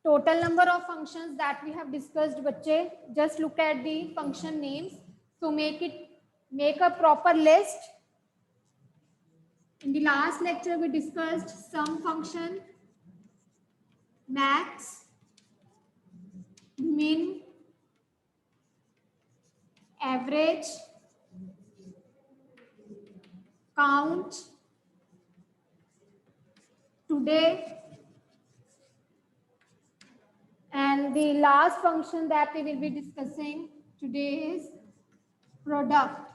Total number of functions that we have discussed, बच्चे. Just look at the function names. So make a proper list. In the last lecture, we discussed sum function, max, min, average, count, today, and the last function that we will be discussing today is product.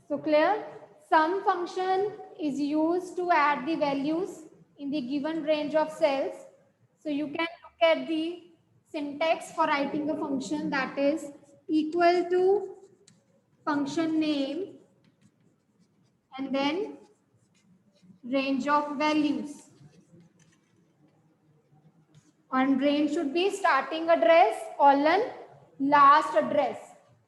So clear? Sum function is used to add the values in the given range of cells. So you can look at the syntax for writing a function, that is equal to function name and then range of values. And range should be starting address colon last address.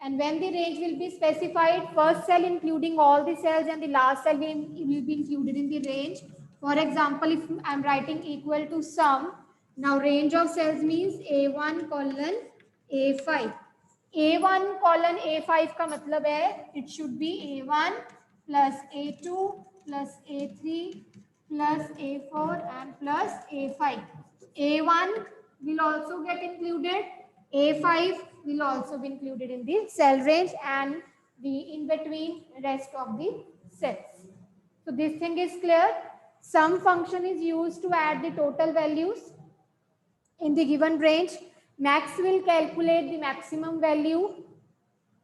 And when the range will be specified, first cell including all the cells and the last cell will be included in the range. For example, if I'm writing equal to sum, now range of cells means A1 colon A5. A1 colon A5 का मतलब है it should be A1 plus A2 plus A3 plus A4 and plus A5. A1 will also get included, A5 will also be included in the cell range and the in between rest of the cells. So this thing is clear. Sum function is used to add the total values in the given range. Max will calculate the maximum value.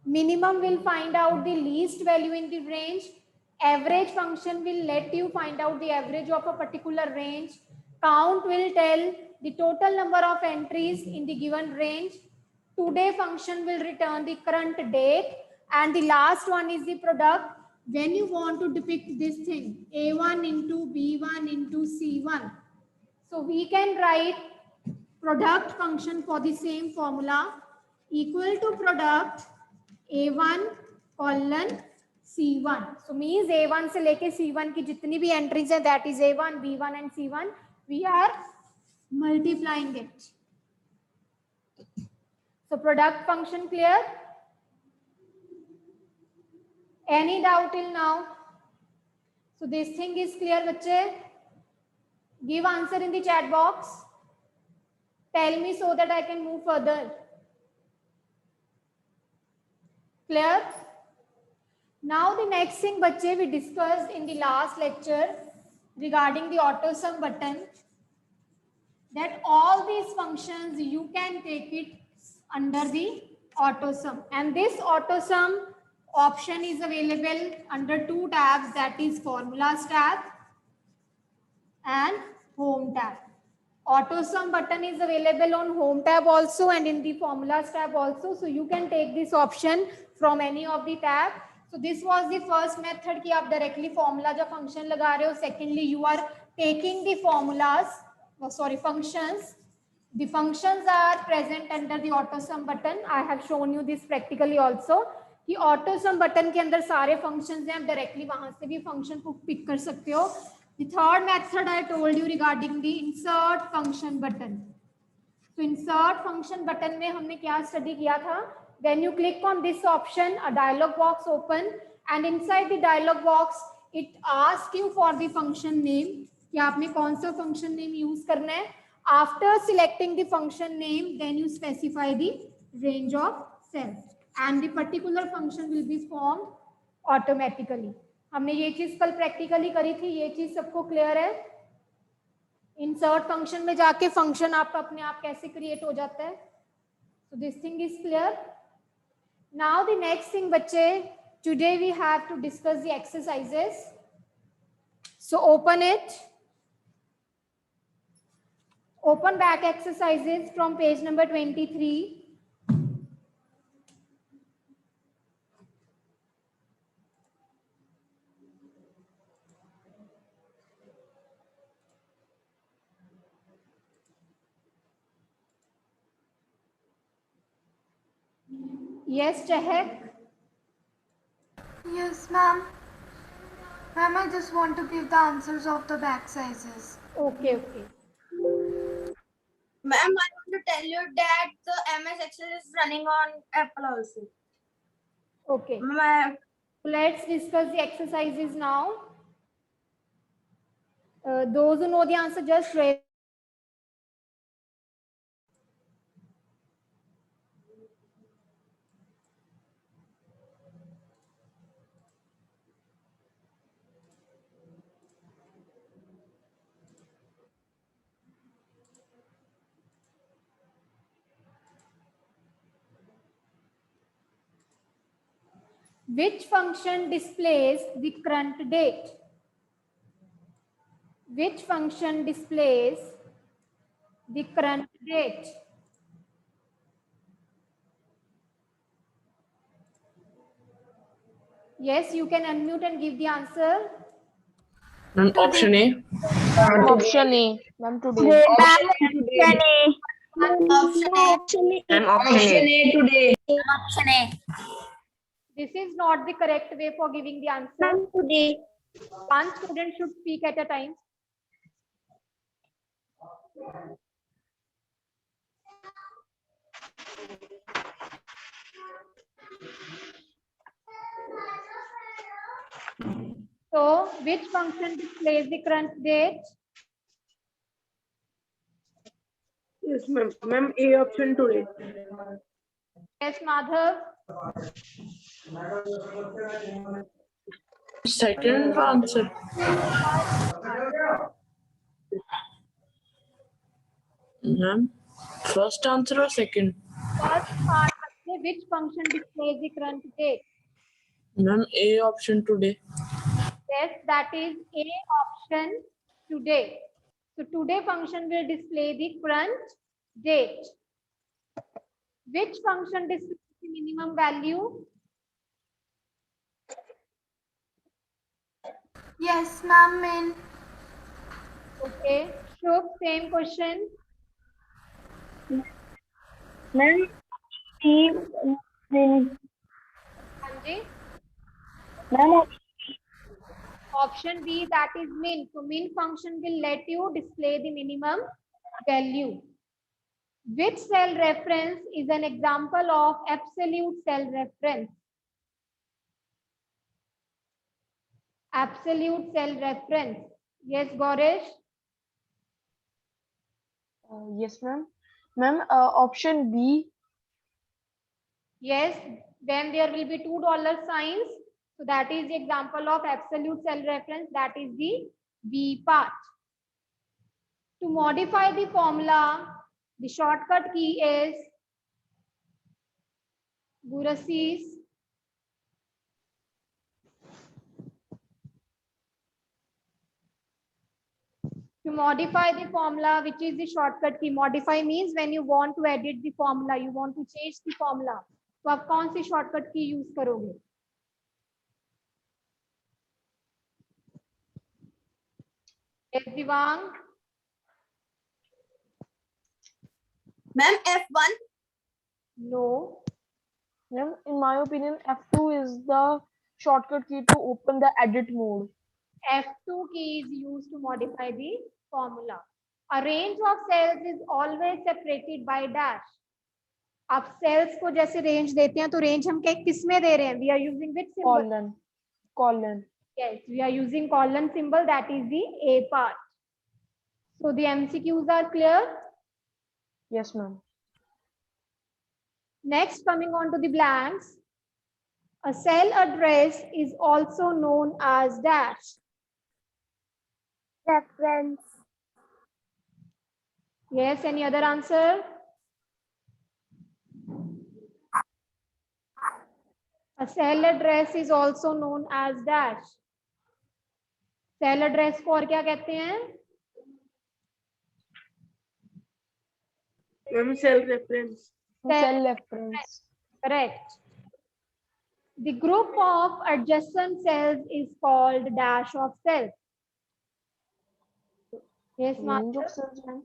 Minimum will find out the least value in the range. Average function will let you find out the average of a particular range. Count will tell the total number of entries in the given range. Today function will return the current date. And the last one is the product. When you want to depict this thing, A1 into B1 into C1. So we can write product function for the same formula equal to product A1 colon C1. So means A1 से लेके C1 की जितनी भी entries है, that is A1, B1 and C1, we are multiplying it. So product function clear? Any doubt till now? So this thing is clear, बच्चे? Give answer in the chat box. Tell me so that I can move further. Clear? Now the next thing, बच्चे, we discussed in the last lecture regarding the auto sum button, that all these functions you can take it under the auto sum, and this auto sum option is available under two tabs, that is formulas tab and home tab. Auto sum button is available on home tab also and in the formulas tab also, so you can take this option from any of the tab. So this was the first method कि आप directly formula जो function लगा रहे हो. Secondly, you are taking the formulas, functions. The functions are present under the auto sum button. I have shown you this practically also कि auto sum button के अंदर सारे functions हैं, आप directly वहाँ से भी function को pick कर सकते हो. The third method I told you regarding the insert function button. So insert function button में हमने क्या study किया था? When you click on this option, a dialog box open, and inside the dialog box, it asks you for the function name. कि आपने कौन सा function name use करना है? After selecting the function name, then you specify the range of cells, and the particular function will be formed automatically. हमने ये चीज कल प्रैक्टिकली करी थी, ये चीज सबको क्लियर है? इंसर्ट फंक्शन में जाके फंक्शन आपका अपने आप कैसे क्रिएट हो जाता है. So this thing is clear. Now the next thing, बच्चे, today we have to discuss the exercises. So open it. Open back exercises from page number 23. Yes, Chehak. Yes, ma'am. Ma'am, I just want to give the answers of the back sizes. Okay, okay. Ma'am, I want to tell you that the MS Excel is running on Apple also. Okay. Ma'am, Let's discuss the exercises now. Those who know the answer, just raise. Which function displays the current date? Which function displays the current date? Yes, you can unmute and give the answer. Option A. Option A. Ma'am, today. option A. And option A. today. This is not the correct way for giving the answer. Today. One student should speak at a time. So, which function displays the current date? Yes, ma'am. Ma'am, A option today. Yes, Madhav. Second answer. Ma'am, first answer or second? First part, which function displays the current date? Ma'am, A option today. Yes, that is A option today. So today function will display the current date. Which function displays the minimum value? Yes, ma'am, min. Okay. Shubh, same question. Ma'am, Anji? Ma'am, Option B, that is min. So min function will let you display the minimum value. Which cell reference is an example of absolute cell reference? Absolute cell reference. Yes, Goresh? Yes, ma'am. Ma'am, option B. Yes, then there will be $2 signs. So that is the example of absolute cell reference. That is the B part. To modify the formula, the shortcut key is Gurasis. To modify the formula, which is the shortcut key. Modify means when you want to edit the formula, you want to change the formula. तो आप कौन सी shortcut key use करोगे? Yes, Divang. Ma'am, F1. No. Ma'am, in my opinion, F2 is the shortcut key to open the edit mode. F2 key is used to modify the formula. A range of cells is always separated by dash. आप cells को जैसे range देते हैं तो range हम किस में दे रहे हैं? We are using which symbol? Colon. Yes, we are using colon symbol. That is the A part. So the MCQs are clear. Yes, ma'am. Next, coming on to the blanks. A cell address is also known as dash. Reference. Yes, any other answer? A cell address is also known as dash. Cell address को और क्या कहते हैं? Ma'am, cell reference. Cell reference. Correct. The group of adjacent cells is called dash of cells. Yes, Range Master. of cells, ma'am.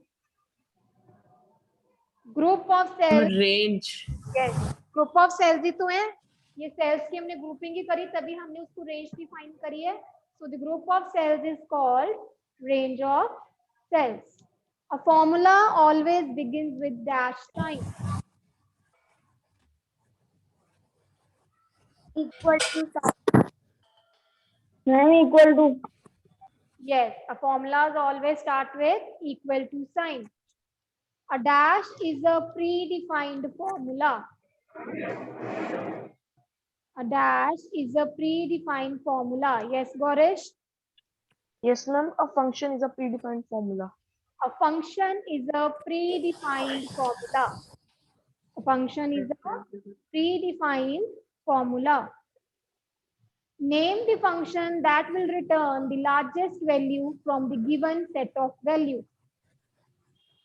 Group of cells. Range. Yes. Group of cells ही तो हैं. ये cells की हमने grouping ही करी तभी हमने उसको range define करी है. So the group of cells is called range of cells. A formula always begins with dash sign. Equal to Ma'am, equal to. Yes, a formulas always start with equal to sign. A dash is a predefined formula. A dash is a predefined formula. Yes, Gorish? Yes, ma'am. A function is a predefined formula. A function is a predefined formula. A function is a predefined formula. Name the function that will return the largest value from the given set of values.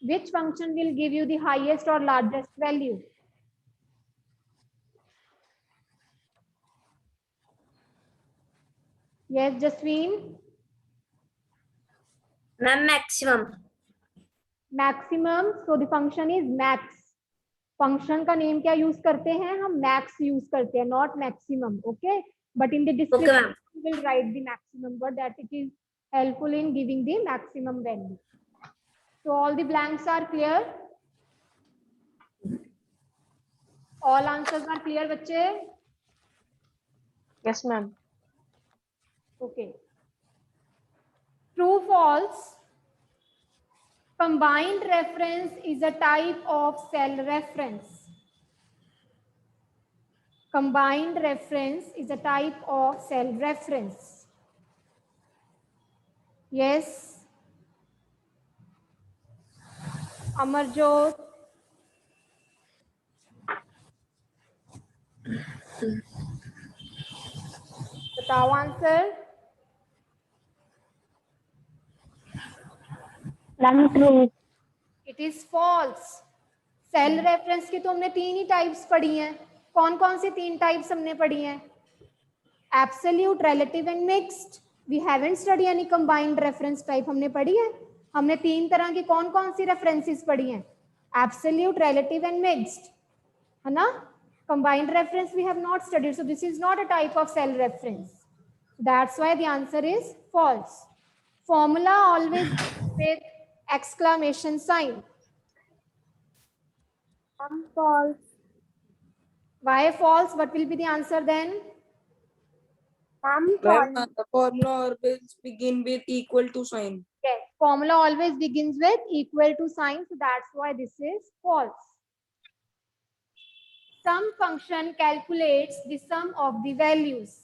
Which function will give you the highest or largest value? Yes, Jasween? Ma'am, maximum. Maximum. So the function is max. Function का name क्या use करते हैं हम? Max use करते हैं, not maximum. Okay. But in the description, ma'am. we will write the maximum word that it is helpful in giving the maximum value. So all the blanks are clear. All answers are clear, बच्चे. Yes, ma'am. Okay. True, false. Combined reference is a type of cell reference. Combined reference is a type of cell reference. Yes. Amarjot. बताओ answer. True. It is false. Cell reference की तो हमने 3 ही types पढ़ी हैं. कौन कौन सी 3 types हमने पढ़ी हैं? Absolute, relative and mixed. We haven't study any combined reference type. हमने पढ़ी है. हमने 3 तरह की कौन कौन सी रेफरेंसेस पढ़ी हैं? एब्सोल्यूट, रिलेटिव एंड मिक्स्ड, है ना? Combined reference we have not studied, so this is not a type of cell reference. That's why the answer is false. Formula always with exclamation sign. False. Why false? What will be the answer then? Ma'am, Ma'am, the formula always begin with equal to sign. Yes, formula always begins with equal to sign, so that's why this is false. Some function calculates the sum of the values.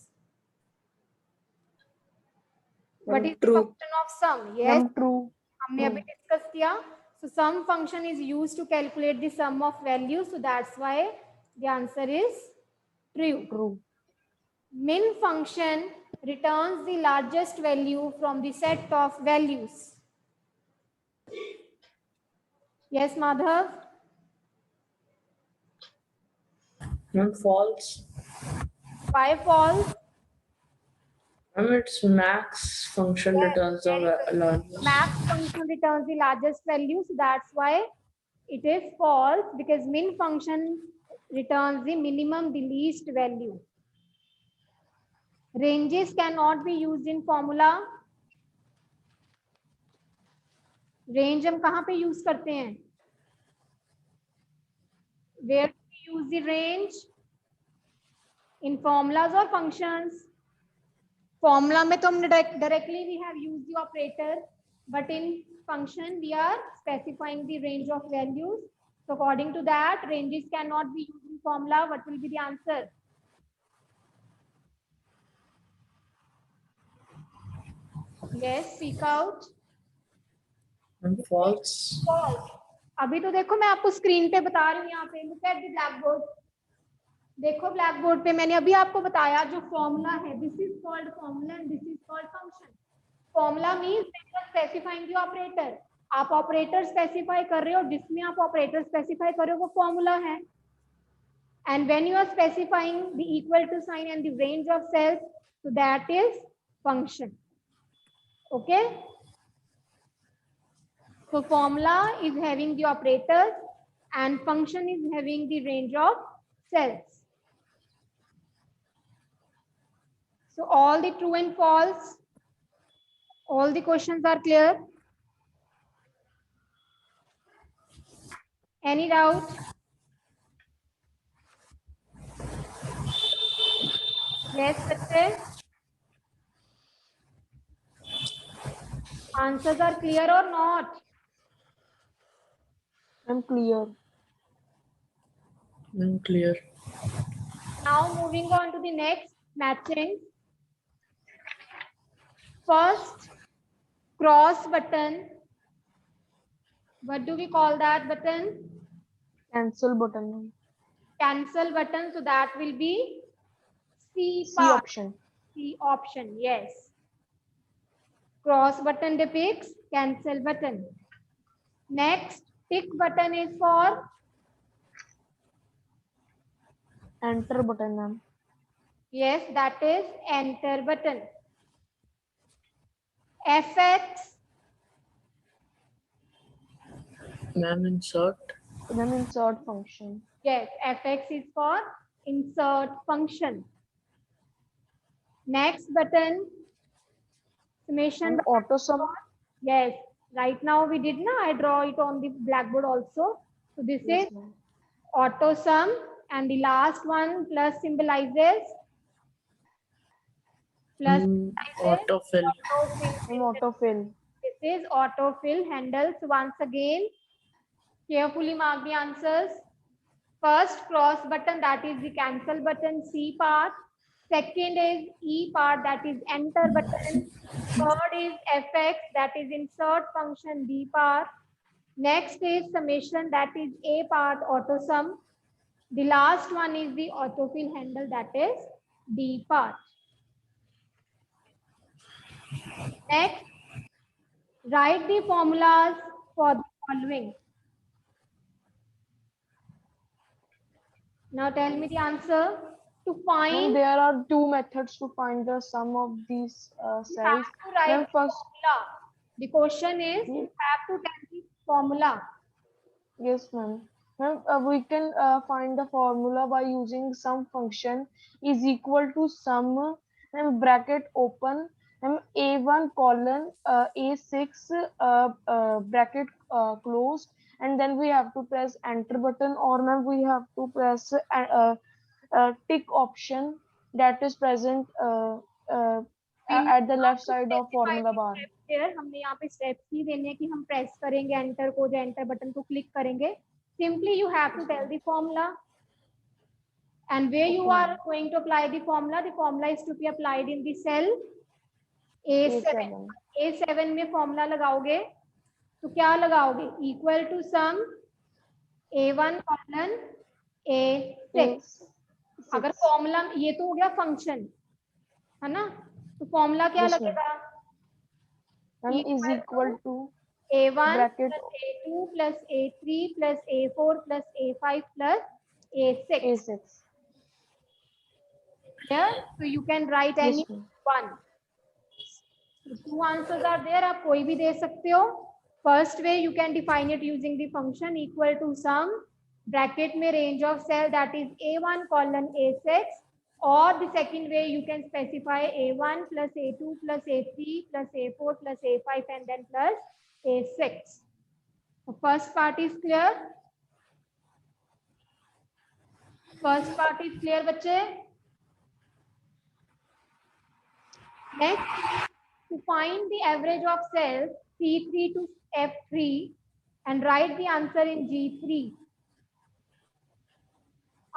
What is the True. function of sum? Yes, True. हमने अभी discuss किया. So sum function is used to calculate the sum of values, so that's why the answer is true. True. Min function returns the largest value from the set of values. Yes, Madhav? Ma'am, false. Why false? Ma'am, its max function Yes, returns very the good. largest. Max function returns the largest value, so that's why it is false, because min function returns the minimum, the least value. Ranges cannot be used in formula. Range हम कहाँ पे use करते हैं? Where do we use the range? In formulas or functions? Formula में तो हमने directly we have used the operator, but in function we are specifying the range of values. So according to that, ranges cannot be used in formula. What will be the answer? Yes, speak out. Ma'am, false. False. अभी तो देखो मैं आपको screen पे बता रही हूँ. यहाँ पे look at the blackboard. देखो ब्लैक बोर्ड पे मैंने अभी आपको बताया जो फॉर्मूला है, this is called formula and this is called function. Formula means specifying the operator. आप ऑपरेटर स्पेसिफाई कर रहे हो, जिसमें आप ऑपरेटर स्पेसिफाई कर रहे हो वो फॉर्मूला है. And when you are specifying the equal to sign and the range of cells, so that is function. Okay, so formula is having the operators and function is having the range of cells. So all the true and false. All the questions are clear? Any doubt? Yes, बच्चे? Answers are clear or not? I'm clear. Clear. Now moving on to the next matching. First, cross button. What do we call that button? Cancel button, ma'am. Cancel button. So that will be C C part. option. C option, yes. Cross button depicts cancel button. Next, tick button is for Enter button, ma'am. yes, that is enter button. FX, Ma'am, insert. Then insert function. yes, FX is for insert function. Next button, summation. And auto sum. Yes, right now we did na, I draw it on the blackboard also. So this Yes, is ma'am. auto sum, and the last one plus symbolizes plus Autofill. And autofill. This is autofill handles. Once again, carefully mark the answers. First, cross button, that is the cancel button, C part. Second is E part, that is enter button. Third is FX, that is insert function, D part. Next is summation, that is A part, auto sum. The last one is the autofill handle, that is D part. Next, write the formulas for the following. Now tell me the answer. To Ma'am, find, there are two methods to find the sum of these you have cells. to write Ma'am, the first, formula. The question is, you have to tell the formula. yes, ma'am. Ma'am, we can find the formula by using sum function is equal to sum and bracket open and a1 colon a6 bracket closed, and then we have to press enter button, or ma'am we have to press tick option that is present at the left side of formula bar. Here हमने यहाँ पे steps ही देने हैं कि हम press करेंगे enter को, जो enter button को click करेंगे. Simply you have to tell the formula. And where you are going to apply the formula is to be applied in the cell A7. A7 में formula लगाओगे तो क्या लगाओगे? Equal to sum A1 colon A6. अगर formula ये तो हो गया फंक्शन है ना, तो फॉर्मूला क्या Yes, ma'am. लगेगा? Is equal to A1 bracket plus A2 plus A3 plus A4 plus A5 plus A6. A6. Here, so you can write Yes, any ma'am. one. The two answers are there. आप कोई भी दे सकते हो. First way you can define it using the function equal to sum bracket में range of cell, that is A1 colon A6, or the second way you can specify A1 plus A2 plus A3 plus A4 plus A5 and then plus A6. The first part is clear. First part is clear, बच्चे. Next, to find the average of cells C3 to F3 and write the answer in G3.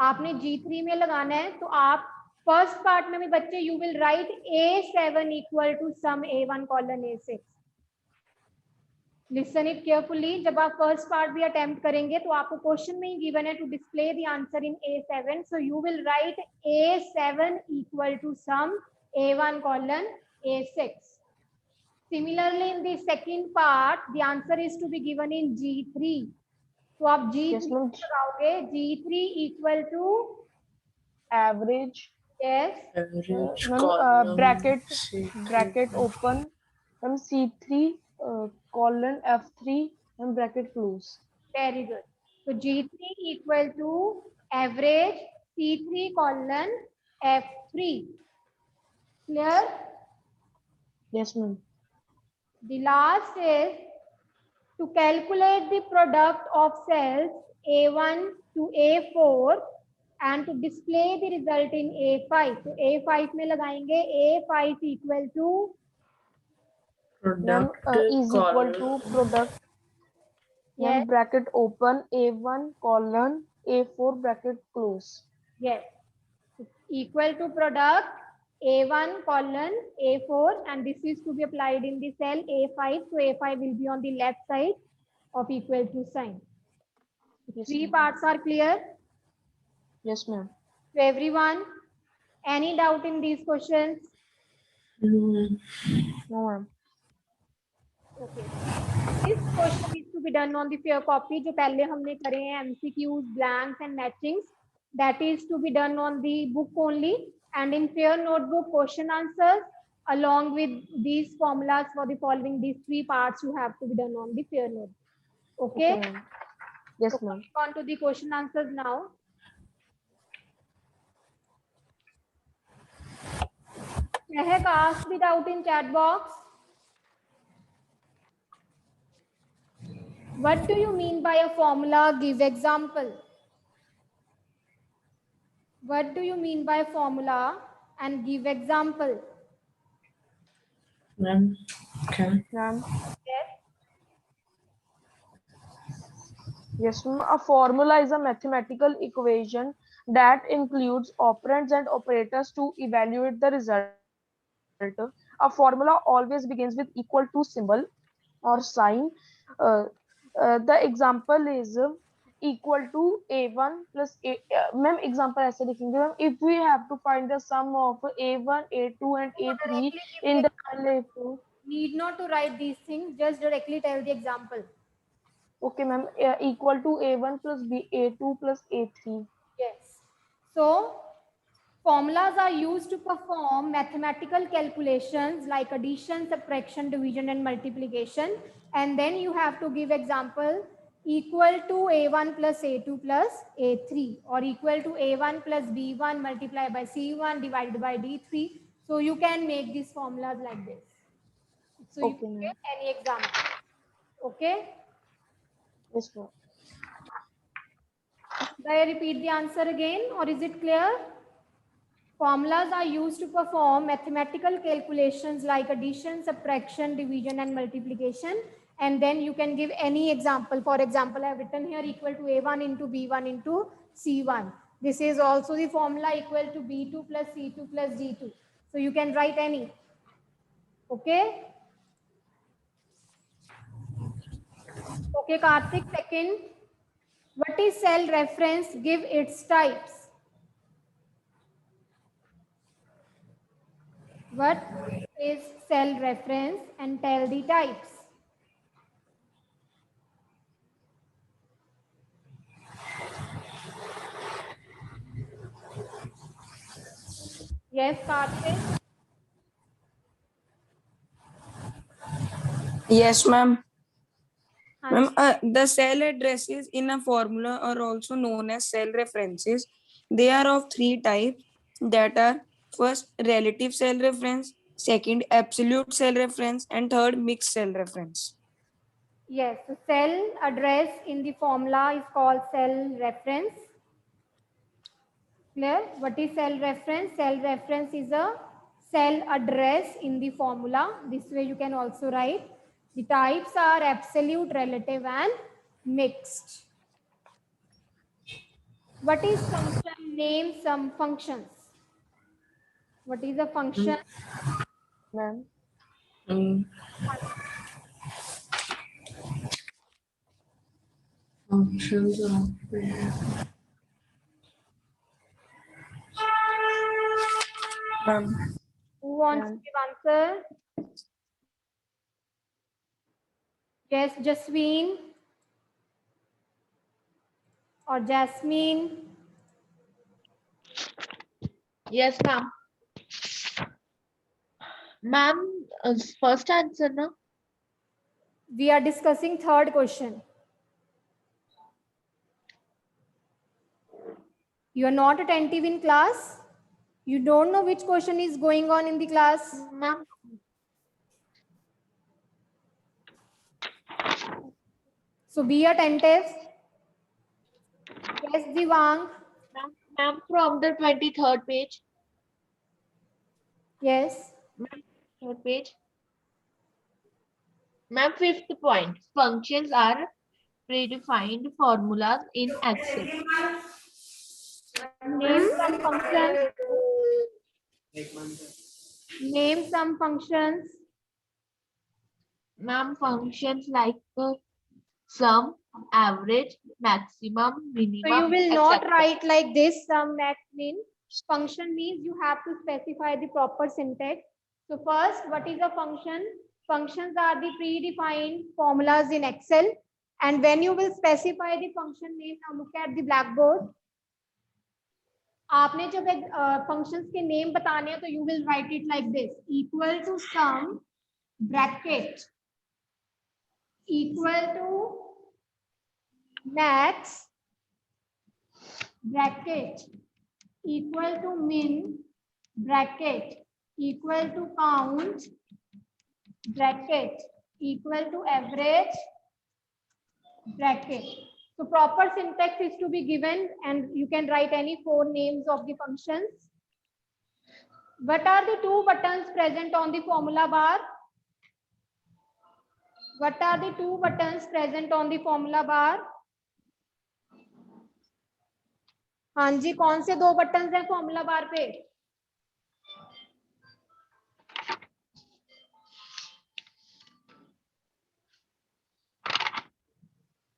आपने G3 में लगाना है, तो आप first part में भी बच्चे you will write A7 equal to sum A1 colon A6. Listen it carefully. जब आप फर्स्ट पार्ट भी अटेम्प्ट करेंगे तो आपको क्वेश्चन में ही गिवन है to display the answer in A7. So you will write A7 equal to sum A1 colon A6. Similarly, in the second part, the answer is to be given in G3. तो आप G3 लगाओगे. G3 equal to average. Yes. Average Ma'am, column. bracket C3. bracket open. Then C3 colon F3 and bracket close. Very good. So G3 equal to average C3 colon F3. Clear? Yes, ma'am. The last is to calculate the product of cells A1 to A4 and to display the result in A5. तो A5 में लगाएंगे A5 equal to Ma'am, Product is equal column. to product. yes, Ma'am, bracket open A1 colon A4 bracket close. yes, equal to product A1 colon A4 and this is to be applied in the cell A5. So A5 will be on the left side of equal to sign. Yes, Three ma'am. parts are clear Yes, ma'am. to everyone. Any doubt in these questions? Mm, No, ma'am. Okay. This question is to be done on the fair copy. जो पहले हमने करे हैं MCQs, blanks and matchings. That is to be done on the book only. And in fair notebook, question answers along with these formulas for the following these three parts you have to be done on the fair notebook. Okay. Okay, ma'am. Yes, So ma'am. coming on to the question answers now. Mehak asked it out in chat box. What do you mean by a formula? Give example. What do you mean by formula and give example? ma'am, can Ma'am. Yes. Yes, ma'am. A formula is a mathematical equation that includes operands and operators to evaluate the result. A formula always begins with equal to symbol or sign. Uh, the example is equal to A1 plus A. Ma'am, example ऐसे लिखेंगे ma'am. If we have to find the sum of A1, A2 and So A3 directly give in the the cell A4. need not to write these things, just directly tell the example. Okay, ma'am. Equal to A1 plus B, A2 plus A3. Yes. So formulas are used to perform mathematical calculations like addition, subtraction, division, and multiplication. And then you have to give example equal to A1 plus A2 plus A3 or equal to A1 plus B1 multiplied by C1 divided by D3. So you can make these formulas like this. So you Okay, can ma'am. give any example. Okay. Yes, ma'am. Should I repeat the answer again or is it clear? Formulas are used to perform mathematical calculations like addition, subtraction, division, and multiplication. And then you can give any example. For example, I have written here equal to A1 into B1 into C1. This is also the formula equal to B2 plus C2 plus D2. So you can write any. Okay. Okay, Karthik, second. What is cell reference? Give its types. What is cell reference and tell the types? Yes, Karthik. Yes, ma'am. Ma'am, Hanshi. the cell addresses in a formula are also known as cell references. They are of three types that are first relative cell reference, second absolute cell reference, and third mixed cell reference. Yes, so cell address in the formula is called cell reference. Clear? What is cell reference? Cell reference is a cell address in the formula. This way you can also write. The types are absolute, relative, and mixed. What is function? Name some functions. What is a function? Ma'am. functions of Ma'am. Who wants to Ma'am. give answer? Yes, Jasween or Jasmine. Yes, ma'am. Ma'am, first answer, no? We are discussing third question. You are not attentive in class. You don't know which question is going on in the class. Ma'am, So be attentive. Yes, Divang. Ma'am, from the 23rd page. Yes. Third page. Ma'am, fifth point. Functions are predefined formulas in Excel. Name some functions. Name some functions. Ma'am, functions like sum, average, maximum, minimum, So you will not etc. write like this, sum, max, min. Function means you have to specify the proper syntax. So first, what is a function? Functions are the predefined formulas in Excel. And when you will specify the function name, now look at the blackboard. आपने जब एक functions के name बताने हैं तो you will write it like this, equal to sum bracket equal to max bracket equal to min bracket equal to count bracket equal to average bracket. So proper syntax is to be given and you can write any 4 names of the functions. What are the 2 buttons present on the formula bar? What are the 2 buttons present on the formula bar? हाँ जी, कौन से 2 buttons हैं formula bar पे?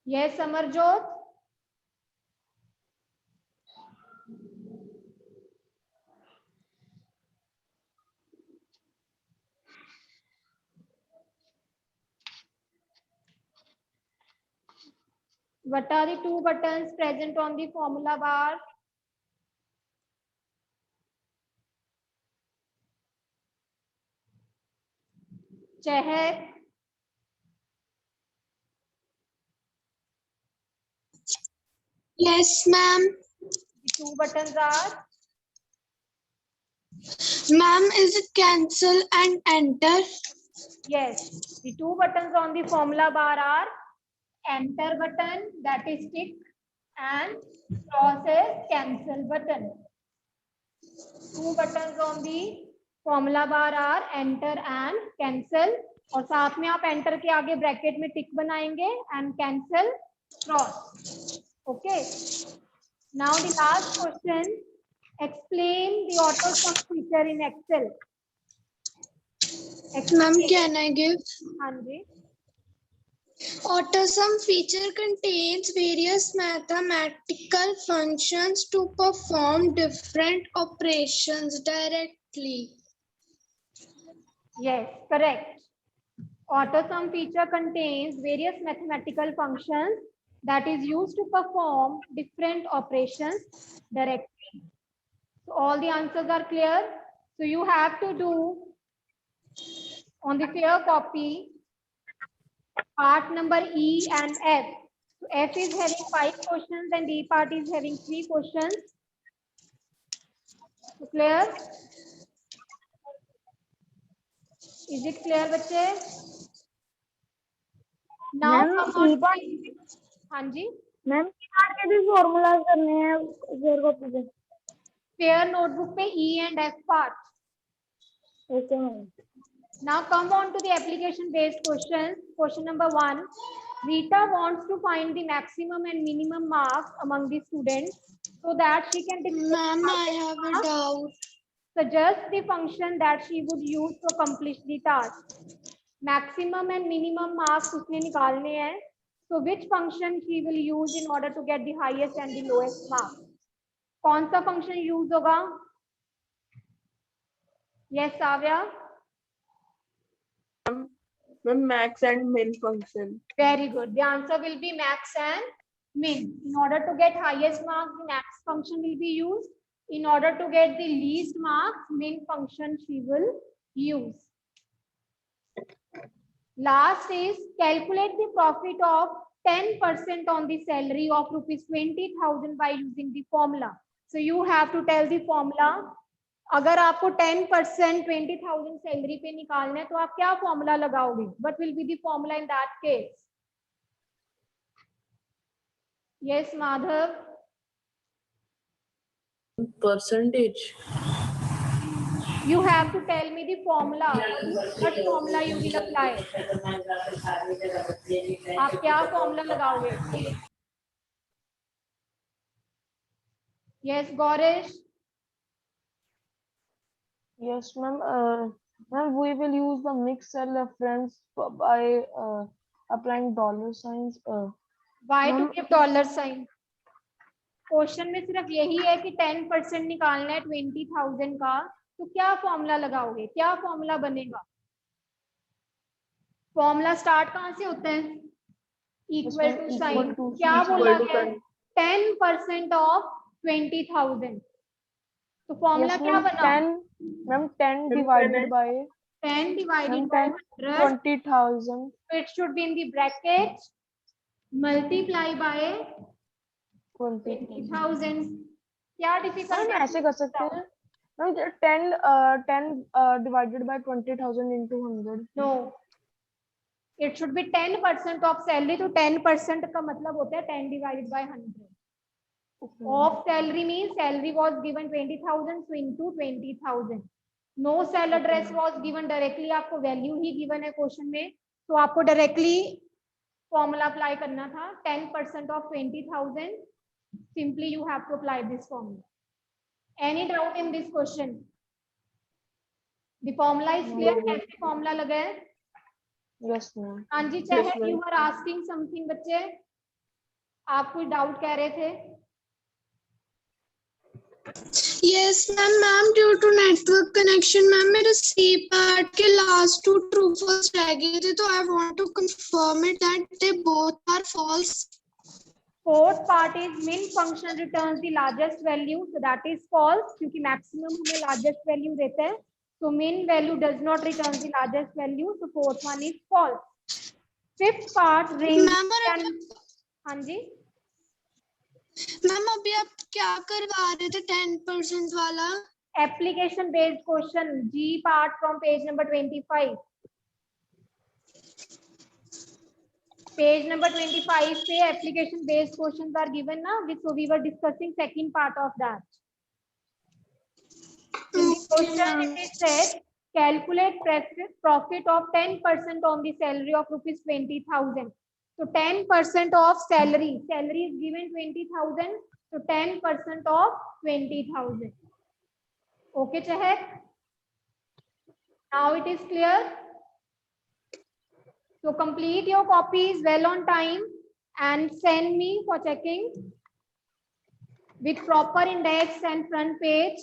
Yes, Amarjot. What are the 2 buttons present on the formula bar? Chehak. Yes, ma'am. The 2 buttons are Ma'am, is it cancel and enter? yes. The 2 buttons on the formula bar are enter button, that is tick, and process cancel button. 2 buttons on the formula bar are enter and cancel. और साथ में आप enter के आगे bracket में tick बनाएंगे and cancel cross. Okay. Now the last question. Explain the AutoSum feature in Excel. Ma'am, can I give? हाँ जी. AutoSum feature contains various mathematical functions to perform different operations directly. Yes, correct. AutoSum feature contains various mathematical functions that is used to perform different operations directly. So all the answers are clear. So you have to do on the clear copy part number E and F. So F is having 5 questions and E part is having 3 questions. So clear? Is it clear, बच्चे? Now come on to हाँ जी. Ma'am के भी formulas करने हैं share copy पे. Pair notebook पे E and F part. Okay ma'am. Now come on to the application based questions. Question number 1. Rita wants to find the maximum and minimum marks among the students so that she can Ma'am, I have a doubt. suggest the function that she would use to accomplish the task. Maximum and minimum marks उसने निकालने हैं. So which function she will use in order to get the highest and the lowest marks? कौन सा function use होगा? Yes, Savya. Ma'am, max and min function. Very good. The answer will be max and min. In order to get highest marks, the max function will be used. In order to get the least marks, min function she will use. Last is calculate the profit of 10% on the salary of rupees 20,000 by using the formula. So you have to tell the formula. अगर आपको 10% 20,000 salary पे निकालना है तो आप क्या formula लगाओगे? What will be the formula in that case? Yes, Madhav. Percentage. You have to tell me the formula. What formula you will apply? आप क्या formula लगाओगे? Yes, Gaurish. Yes, ma'am. Ma'am, we will use the mixed cell reference by applying dollar signs. Why to Ma'am, give dollar sign? Question में सिर्फ यही है कि 10% निकालना है 20,000 का, तो क्या फॉर्मूला लगाओगे, क्या फॉर्मूला बनेगा? फॉर्मूला स्टार्ट कहाँ से होता है? Equal to sign. क्या बोला गया? 10% ऑफ 20,000. तो फॉर्मूला क्या बना? 10 divided by 10 divided by 100. 20,000. It should be in the bracket. Multiply by 20,000. क्या डिफिकल्ट मैम है? ऐसे कर सकते हैं ma'am 10 divided by 20,000 into 100. No, it should be 10% of salary. तो 10% का मतलब होता है 10 divided by 100. Of salary means salary was given 20,000, so into 20,000. No cell address was given directly. आपको value ही given है क्वेश्चन में, तो आपको directly formula apply करना था. 10% of 20,000. Simply you have to apply this formula. Any doubt in this question? The formula is clear. कैसे formula लगा है? Yes, ma'am. हाँ जी, चाहे you are asking something बच्चे, आप कोई डाउट कह रहे थे? Yes, ma'am. Due to network connection, ma'am, मेरे C part के last 2 true false रह गए थे, तो I want to confirm it that they both are false. Fourth part is min function returns the largest value, so that is false क्योंकि maximum हमें largest value देता है, so min value does not return the largest value, so fourth one is false. Fifth part ring can, हाँ जी ma'am अभी आप क्या करवा रहे थे 10% वाला? application based question G part from page number 25. Page number 25 पे application based questions are given ना, so we were discussing second part of that. In this question it is said calculate profit of 10% on the salary of rupees 20,000. So 10% of salary is given 20,000, so 10% of 20,000. Okay, Chahek? Now it is clear. So complete your copies well on time and send me for checking with proper index and front page.